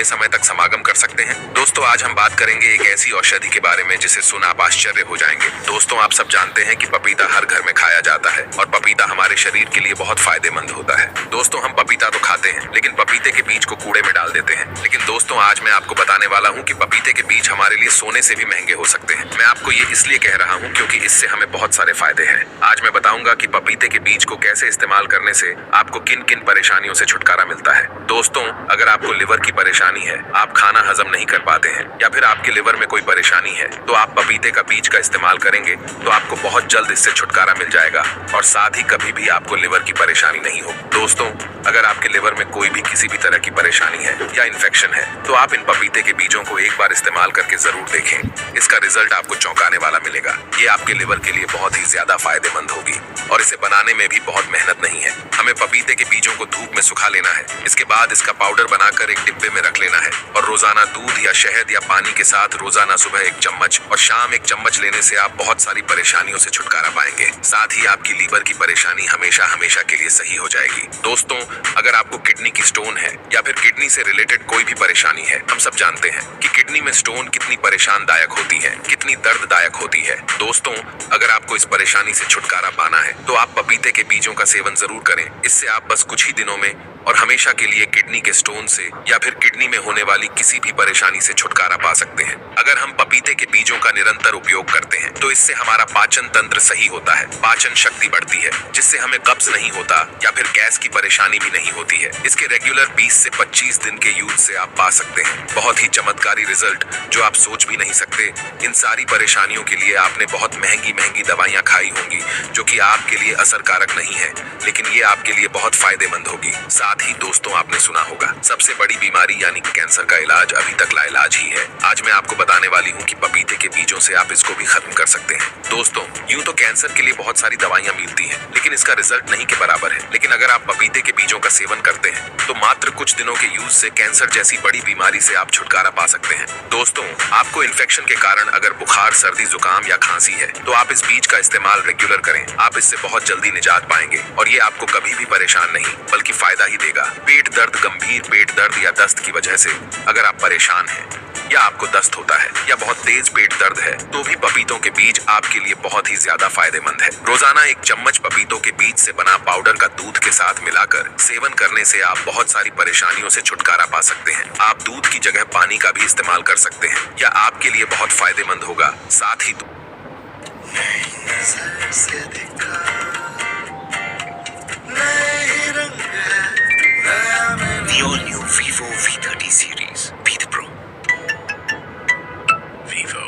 लंबे समय तक समागम कर सकते हैं। दोस्तों आज हम बात करेंगे एक ऐसी औषधि के बारे में जिसे सुन आप आश्चर्य हो जाएंगे। दोस्तों आप सब जानते हैं कि पपीता हर घर में खाया जाता है और पपीता हमारे शरीर के लिए बहुत फायदेमंद होता है। दोस्तों हम पपीता तो खाते हैं लेकिन पपीते के बीज को कूड़े में डाल देते हैं। लेकिन दोस्तों आज मैं आपको बताने वाला हूँ कि पपीते के बीज हमारे लिए सोने से भी महंगे हो सकते हैं। मैं आपको ये इसलिए कह रहा हूँ क्योंकि इससे हमें बहुत सारे फायदे हैं। आज मैं बताऊंगा कि पपीते के बीज को कैसे इस्तेमाल करने से आपको किन किन परेशानियों से छुटकारा मिलता है। दोस्तों अगर आपको लिवर की परेशानी है, आप खाना हजम नहीं कर पाते हैं या फिर आपके लिवर में कोई परेशानी है तो आप पपीते का बीज का इस्तेमाल करेंगे तो आपको बहुत जल्द इससे छुटकारा मिल जाएगा और साथ ही कभी भी आपको लिवर की परेशानी नहीं हो। दोस्तों अगर आपके लिवर में कोई भी किसी भी तरह की परेशानी है या इन्फेक्शन है तो आप इन पपीते के बीजों को एक बार इस्तेमाल करके जरूर देखें। इसका रिजल्ट आपको चौंकाने वाला मिलेगा। ये आपके लिवर के लिए बहुत ही ज्यादा फायदेमंद होगी और इसे बनाने में भी बहुत मेहनत नहीं है। हमें पपीते के बीजों को धूप में सुखा लेना है। इसके बाद इसका पाउडर बनाकर एक डिब्बे में रख लेना है और रोजाना दूध या शहद या पानी के साथ रोजाना सुबह 1 चम्मच और शाम 1 चम्मच लेने से आप बहुत सारी परेशानियों से छुटकारा पाएंगे। साथ ही आपकी लीवर की परेशानी हमेशा हमेशा के लिए सही हो जाएगी। दोस्तों अगर आपको किडनी की स्टोन है या फिर किडनी से रिलेटेड कोई भी परेशानी है, हम सब जानते हैं कि किडनी में स्टोन कितनी परेशानदायक होती है, कितनी दर्ददायक होती है। दोस्तों अगर आपको इस परेशानी से छुटकारा पाना है तो आप पपीते के बीजों का सेवन जरूर करें। इससे आप बस कुछ ही दिनों में और हमेशा के लिए किडनी के स्टोन से या फिर किडनी में होने वाली किसी भी परेशानी से छुटकारा पा सकते हैं। अगर हम पपीते के बीजों का निरंतर उपयोग करते हैं तो इससे हमारा पाचन तंत्र सही होता है, पाचन शक्ति बढ़ती है जिससे हमें कब्ज नहीं होता या फिर गैस की परेशानी भी नहीं होती है। इसके रेगुलर 20 से 25 दिन के यूज से आप पा सकते हैं बहुत ही चमत्कारी रिजल्ट जो आप सोच भी नहीं सकते। इन सारी परेशानियों के लिए आपने बहुत महंगी महंगी दवाइयाँ खाई होंगी जो कि आपके लिए असरकारक नहीं है, लेकिन ये आपके लिए बहुत फायदेमंद होगी। साथ ही दोस्तों आपने सुना होगा सबसे बड़ी बीमारी यानी कैंसर का इलाज अभी तक लाइलाज ही है। आज मैं आपको बताने वाली हूँ कि पपीते के बीजों से आप इसको भी खत्म कर सकते हैं। दोस्तों यूं तो कैंसर के लिए बहुत सारी दवाइयाँ मिलती हैं लेकिन इसका रिजल्ट नहीं के बराबर है। लेकिन अगर आप पपीते के बीजों का सेवन करते हैं तो मात्र कुछ दिनों के यूज से कैंसर जैसी बड़ी बीमारी से आप छुटकारा पा सकते हैं। दोस्तों आपको इन्फेक्शन के कारण अगर बुखार, सर्दी, जुकाम या खांसी है तो आप इस बीज का इस्तेमाल रेगुलर करें। आप इससे बहुत जल्दी निजात पाएंगे और ये आपको कभी भी परेशान नहीं बल्कि फायदा ही देगा। पेट दर्द, गंभीर पेट दर्द या दस्त की वजह से अगर आप परेशान हैं या आपको दस्त होता है या बहुत तेज पेट दर्द है तो भी पपीतों के बीज आपके लिए बहुत ही ज्यादा फायदेमंद है। रोजाना 1 चम्मच पपीतों के बीज से बना पाउडर का दूध के साथ मिलाकर सेवन करने से आप बहुत सारी परेशानियों से छुटकारा पा सकते हैं। आप दूध की जगह पानी का भी इस्तेमाल कर सकते हैं या आपके लिए बहुत फायदेमंद होगा। साथ ही The all-new Vivo V30 series. Be the pro. Vivo.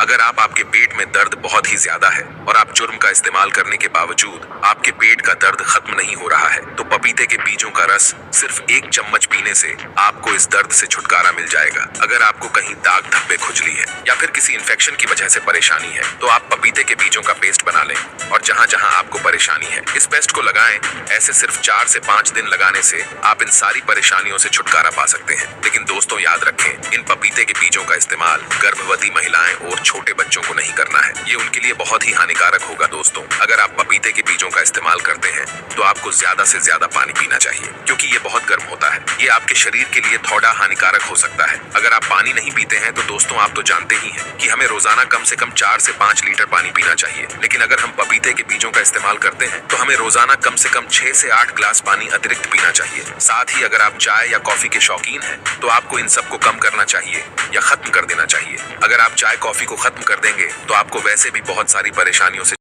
अगर आपके पेट में दर्द बहुत ही ज्यादा है और आप जुर्म का इस्तेमाल करने के बावजूद आपके पेट का दर्द खत्म नहीं हो रहा है तो पपीते के बीजों का रस सिर्फ 1 चम्मच पीने से आपको इस दर्द से छुटकारा मिल जाएगा। अगर आपको कहीं दाग, धब्बे, खुजली है या फिर किसी इन्फेक्शन की वजह से परेशानी है तो आप पपीते के बीजों का पेस्ट बना लें और जहां जहां आपको परेशानी है इस पेस्ट को लगाएं। ऐसे सिर्फ 4 से 5 दिन लगाने से आप इन सारी परेशानियों से छुटकारा पा सकते हैं। लेकिन दोस्तों याद रखें इन पपीते के बीजों का इस्तेमाल गर्भवती महिलाएं और छोटे बच्चों को नहीं करना है। ये उनके लिए बहुत ही हानिकारक होगा। दोस्तों अगर आप पपीते के बीजों का इस्तेमाल करते हैं तो आपको ज्यादा से ज्यादा पानी पीना चाहिए क्योंकि ये बहुत गर्म होता है। ये आपके शरीर के लिए थोड़ा हानिकारक हो सकता है। अगर आप पानी नहीं पीते हैं तो दोस्तों आप तो जानते ही हैं कि हमें रोजाना कम से कम 4 से 5 लीटर पानी पीना चाहिए। लेकिन अगर हम पपीते के बीजों का इस्तेमाल करते हैं तो हमें रोजाना कम से कम 6 से 8 ग्लास पानी अतिरिक्त पीना चाहिए। साथ ही अगर आप चाय या कॉफी के शौकीन हैं तो आपको इन सबको कम करना चाहिए या खत्म कर देना चाहिए। अगर आप चाय, कॉफी को खत्म कर देंगे तो आपको वैसे भी बहुत सारी परेशानियों से